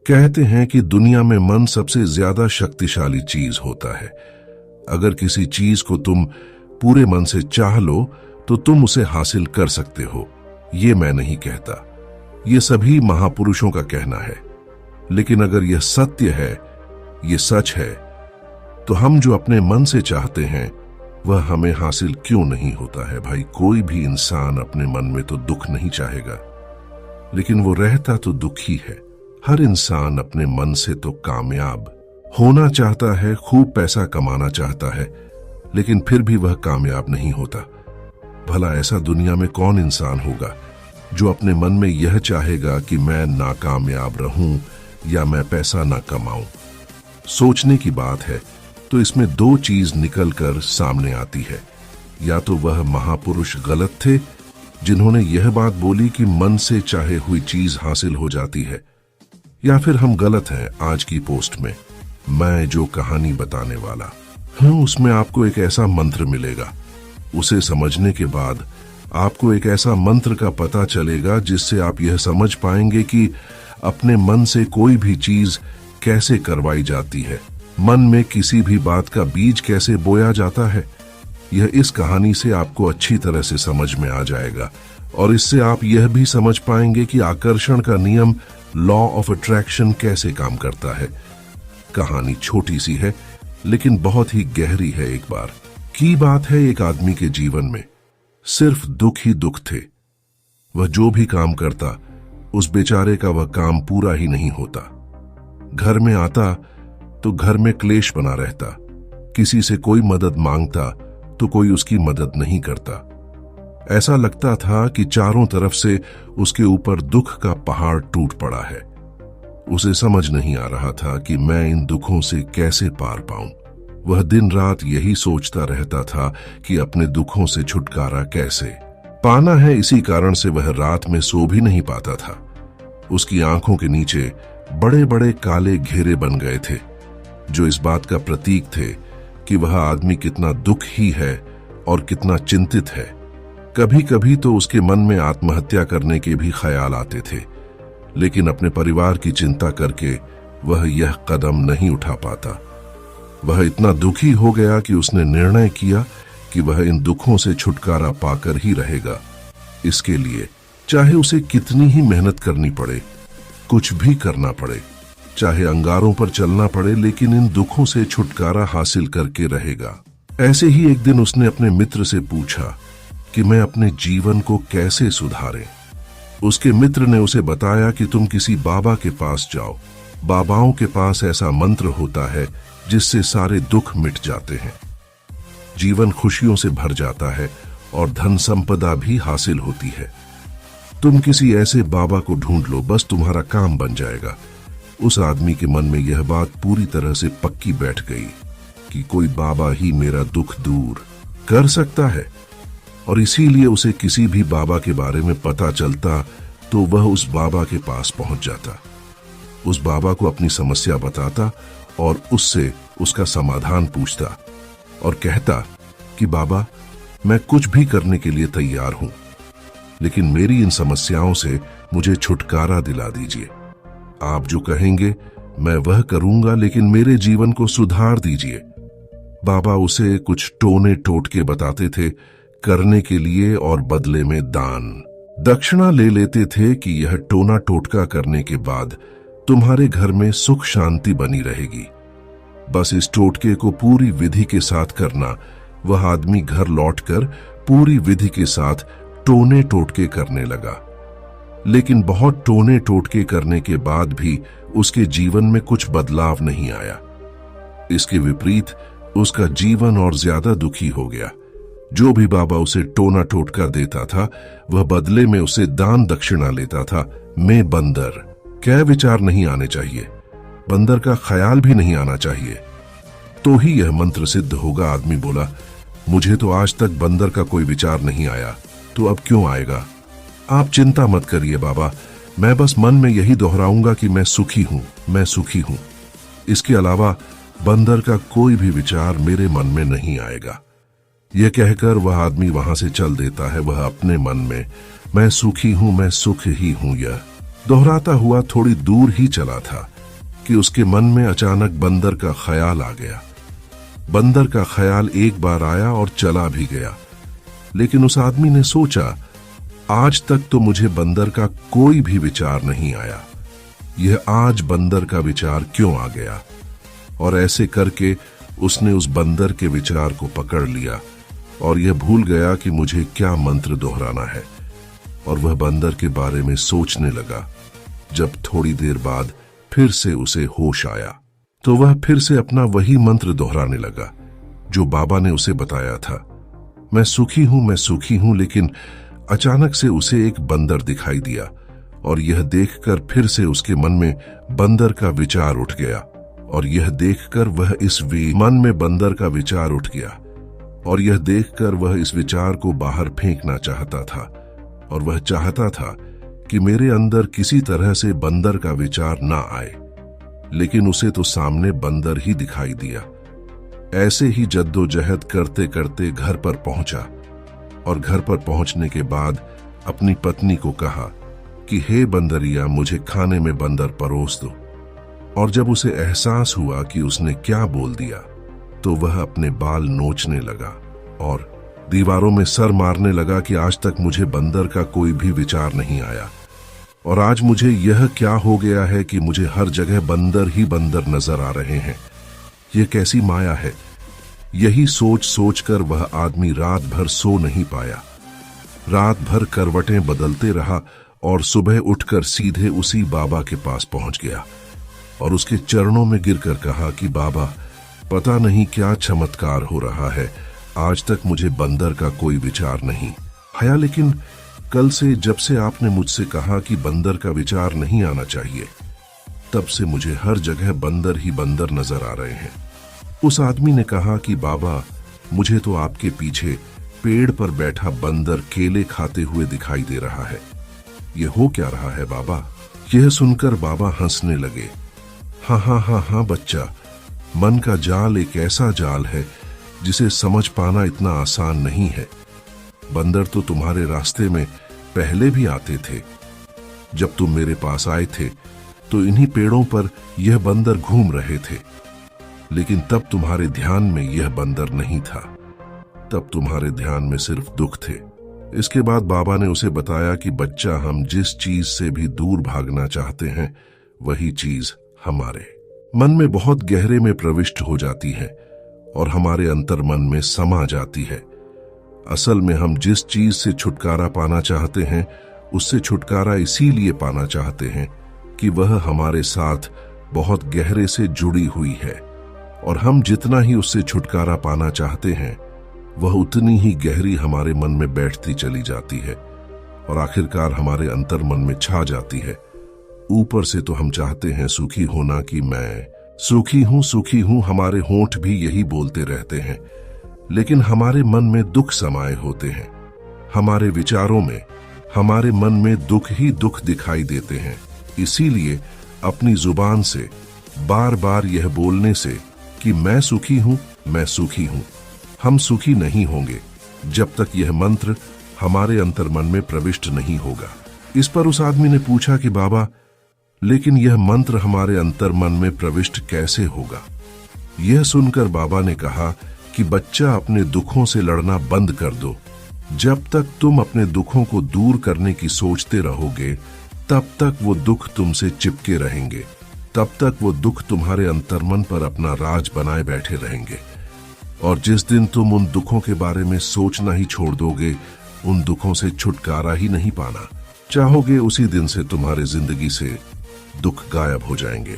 कहते हैं कि दुनिया में मन सबसे ज्यादा शक्तिशाली चीज होता है। अगर किसी चीज को तुम पूरे मन से चाह लो तो तुम उसे हासिल कर सकते हो। ये मैं नहीं कहता, ये सभी महापुरुषों का कहना है। लेकिन अगर यह सत्य है, ये सच है, तो हम जो अपने मन से चाहते हैं वह हमें हासिल क्यों नहीं होता है? भाई, कोई भी इंसान अपने मन में तो दुख नहीं चाहेगा, लेकिन वो रहता तो दुखी है। हर इंसान अपने मन से तो कामयाब होना चाहता है, खूब पैसा कमाना चाहता है, लेकिन फिर भी वह कामयाब नहीं होता। भला ऐसा दुनिया में कौन इंसान होगा जो अपने मन में यह चाहेगा कि मैं नाकामयाब रहूं या मैं पैसा ना कमाऊं? सोचने की बात है तो इसमें दो चीज निकलकर सामने आती है। या तो वह महापुरुष गलत थे जिन्होंने यह बात बोली कि मन से चाहे हुई चीज हासिल हो जाती है, या फिर हम गलत हैं। आज की पोस्ट में मैं जो कहानी बताने वाला हूं उसमें आपको एक ऐसा मंत्र मिलेगा। उसे समझने के बाद आपको एक ऐसा मंत्र का पता चलेगा जिससे आप यह समझ पाएंगे कि अपने मन से कोई भी चीज कैसे करवाई जाती है, मन में किसी भी बात का बीज कैसे बोया जाता है। यह इस कहानी से आपको अच्छी तरह से समझ में आ जाएगा और इससे आप यह भी समझ पाएंगे कि आकर्षण का नियम, लॉ ऑफ अट्रैक्शन, कैसे काम करता है। कहानी छोटी सी है लेकिन बहुत ही गहरी है। एक बार की बात है, एक आदमी के जीवन में सिर्फ दुख ही दुख थे। वह जो भी काम करता उस बेचारे का वह काम पूरा ही नहीं होता। घर में आता तो घर में क्लेश बना रहता, किसी से कोई मदद मांगता तो कोई उसकी मदद नहीं करता। ऐसा लगता था कि चारों तरफ से उसके ऊपर दुख का पहाड़ टूट पड़ा है। उसे समझ नहीं आ रहा था कि मैं इन दुखों से कैसे पार पाऊं। वह दिन रात यही सोचता रहता था कि अपने दुखों से छुटकारा कैसे पाना है। इसी कारण से वह रात में सो भी नहीं पाता था। उसकी आंखों के नीचे बड़े बड़े काले घेरे बन गए थे, जो इस बात का प्रतीक थे कि वह आदमी कितना दुखी है और कितना चिंतित है। कभी कभी तो उसके मन में आत्महत्या करने के भी ख्याल आते थे, लेकिन अपने परिवार की चिंता करके वह यह कदम नहीं उठा पाता। वह इतना दुखी हो गया कि उसने निर्णय किया कि वह इन दुखों से छुटकारा पाकर ही रहेगा। इसके लिए चाहे उसे कितनी ही मेहनत करनी पड़े, कुछ भी करना पड़े, चाहे अंगारों पर चलना पड़े, लेकिन इन दुखों से छुटकारा हासिल करके रहेगा। ऐसे ही एक दिन उसने अपने मित्र से पूछा कि मैं अपने जीवन को कैसे सुधारें। उसके मित्र ने उसे बताया कि तुम किसी बाबा के पास जाओ। बाबाओं के पास ऐसा मंत्र होता है जिससे सारे दुख मिट जाते हैं, जीवन खुशियों से भर जाता है और धन संपदा भी हासिल होती है। तुम किसी ऐसे बाबा को ढूंढ लो, बस तुम्हारा काम बन जाएगा। उस आदमी के मन में यह बात पूरी तरह से पक्की बैठ गई कि कोई बाबा ही मेरा दुख दूर कर सकता है, और इसीलिए उसे किसी भी बाबा के बारे में पता चलता तो वह उस बाबा के पास पहुंच जाता, उस बाबा को अपनी समस्या बताता और उससे उसका समाधान पूछता और कहता कि बाबा, मैं कुछ भी करने के लिए तैयार हूं, लेकिन मेरी इन समस्याओं से मुझे छुटकारा दिला दीजिए। आप जो कहेंगे मैं वह करूंगा, लेकिन मेरे जीवन को सुधार दीजिए। बाबा उसे कुछ टोने टोटके बताते थे करने के लिए और बदले में दान दक्षिणा ले लेते थे कि यह टोना टोटका करने के बाद तुम्हारे घर में सुख शांति बनी रहेगी। बस इस टोटके को पूरी विधि के साथ करना। वह आदमी घर लौटकर पूरी विधि के साथ टोने टोटके करने लगा, लेकिन बहुत टोने टोटके करने के बाद भी उसके जीवन में कुछ बदलाव नहीं आया। इसके विपरीत उसका जीवन और ज्यादा दुखी हो गया। जो भी बाबा उसे टोना टोटका देता था वह बदले में उसे दान दक्षिणा लेता था। मैं बंदर, क्या विचार नहीं आने चाहिए, बंदर का ख्याल भी नहीं आना चाहिए, तो ही यह मंत्र सिद्ध होगा। आदमी बोला, मुझे तो आज तक बंदर का कोई विचार नहीं आया, तो अब क्यों आएगा? आप चिंता मत करिए बाबा, मैं बस मन में यही दोहराऊंगा कि मैं सुखी हूं, मैं सुखी हूं। इसके अलावा बंदर का कोई भी विचार मेरे मन में नहीं आएगा। यह कहकर वह आदमी वहां से चल देता है। वह अपने मन में मैं सुखी हूं, मैं सुख ही हूं, यह दोहराता हुआ थोड़ी दूर ही चला था कि उसके मन में अचानक बंदर का ख्याल आ गया। बंदर का ख्याल एक बार आया और चला भी गया, लेकिन उस आदमी ने सोचा, आज तक तो मुझे बंदर का कोई भी विचार नहीं आया, यह आज बंदर का विचार क्यों आ गया। और ऐसे करके उसने उस बंदर के विचार को पकड़ लिया और यह भूल गया कि मुझे क्या मंत्र दोहराना है, और वह बंदर के बारे में सोचने लगा। जब थोड़ी देर बाद फिर से उसे होश आया तो वह फिर से अपना वही मंत्र दोहराने लगा जो बाबा ने उसे बताया था, मैं सुखी हूं, मैं सुखी हूं। लेकिन अचानक से उसे एक बंदर दिखाई दिया और यह देखकर फिर से उसके मन में बंदर का विचार उठ गया, और यह देखकर वह इस मन में बंदर का विचार उठ गया और यह देखकर वह इस विचार को बाहर फेंकना चाहता था, और वह चाहता था कि मेरे अंदर किसी तरह से बंदर का विचार ना आए, लेकिन उसे तो सामने बंदर ही दिखाई दिया। ऐसे ही जद्दोजहद करते करते घर पर पहुंचा, और घर पर पहुंचने के बाद अपनी पत्नी को कहा कि हे बंदरिया, मुझे खाने में बंदर परोस दो। और जब उसे एहसास हुआ कि उसने क्या बोल दिया तो वह अपने बाल नोचने लगा और दीवारों में सर मारने लगा कि आज तक मुझे बंदर का कोई भी विचार नहीं आया, और आज मुझे यह क्या हो गया है कि मुझे हर जगह बंदर ही बंदर नजर आ रहे हैं। यह कैसी माया है। यही सोच सोचकर वह आदमी रात भर सो नहीं पाया। रात भर करवटें बदलते रहा और सुबह उठकर सीधे उसी बाबा के पास पहुंच गया और उसके चरणों में गिरकर कहा कि बाबा, पता नहीं क्या चमत्कार हो रहा है, आज तक मुझे बंदर का कोई विचार नहीं आया, लेकिन कल से जब से आपने मुझसे कहा कि बंदर का विचार नहीं आना चाहिए, तब से मुझे हर जगह बंदर ही बंदर नजर आ रहे हैं। उस आदमी ने कहा कि बाबा, मुझे तो आपके पीछे पेड़ पर बैठा बंदर केले खाते हुए दिखाई दे रहा है। यह हो क्या रहा है बाबा? यह सुनकर बाबा हंसने लगे। हाँ हाँ हाँ हाँ बच्चा, मन का जाल एक ऐसा जाल है जिसे समझ पाना इतना आसान नहीं है। बंदर तो तुम्हारे रास्ते में पहले भी आते थे। जब तुम मेरे पास आए थे तो इन्हीं पेड़ों पर यह बंदर घूम रहे थे, लेकिन तब तुम्हारे ध्यान में यह बंदर नहीं था। तब तुम्हारे ध्यान में सिर्फ दुख थे। इसके बाद बाबा ने उसे बताया कि बच्चा, हम जिस चीज से भी दूर भागना चाहते हैं वही चीज हमारे मन में बहुत गहरे में प्रविष्ट हो जाती है और हमारे अंतर्मन में समा जाती है। असल में हम जिस चीज से छुटकारा पाना चाहते हैं उससे छुटकारा इसीलिए पाना चाहते हैं कि वह हमारे साथ बहुत गहरे से जुड़ी हुई है, और हम जितना ही उससे छुटकारा पाना चाहते हैं वह उतनी ही गहरी हमारे मन में बैठती चली जाती है और आखिरकार हमारे अंतर्मन में छा जाती है। ऊपर से तो हम चाहते हैं सुखी होना कि मैं सुखी हूं, हमारे होंठ भी यही बोलते रहते हैं, लेकिन हमारे मन में दुख समाये होते हैं। हमारे विचारों में, हमारे मन में दुख ही दुख दिखाई देते हैं। इसीलिए अपनी जुबान से बार बार यह बोलने से कि मैं सुखी हूं, मैं सुखी हूं, हम सुखी नहीं होंगे जब तक यह मंत्र हमारे अंतर्मन में प्रविष्ट नहीं होगा। इस पर उस आदमी ने पूछा कि बाबा, लेकिन यह मंत्र हमारे अंतर्मन में प्रविष्ट कैसे होगा? यह सुनकर बाबा ने कहा कि बच्चा, अपने दुखों से लड़ना बंद कर दो। जब तक तुम अपने दुखों को दूर करने की सोचते रहोगे तब तक वो दुख तुमसे चिपके रहेंगे, तब तक वो दुख तुम्हारे अंतर्मन पर अपना राज बनाए बैठे रहेंगे। और जिस दिन तुम उन दुखों के बारे में सोचना ही छोड़ दोगे, उन दुखों से छुटकारा ही नहीं पाना चाहोगे, उसी दिन से तुम्हारे जिंदगी से दुख गायब हो जाएंगे।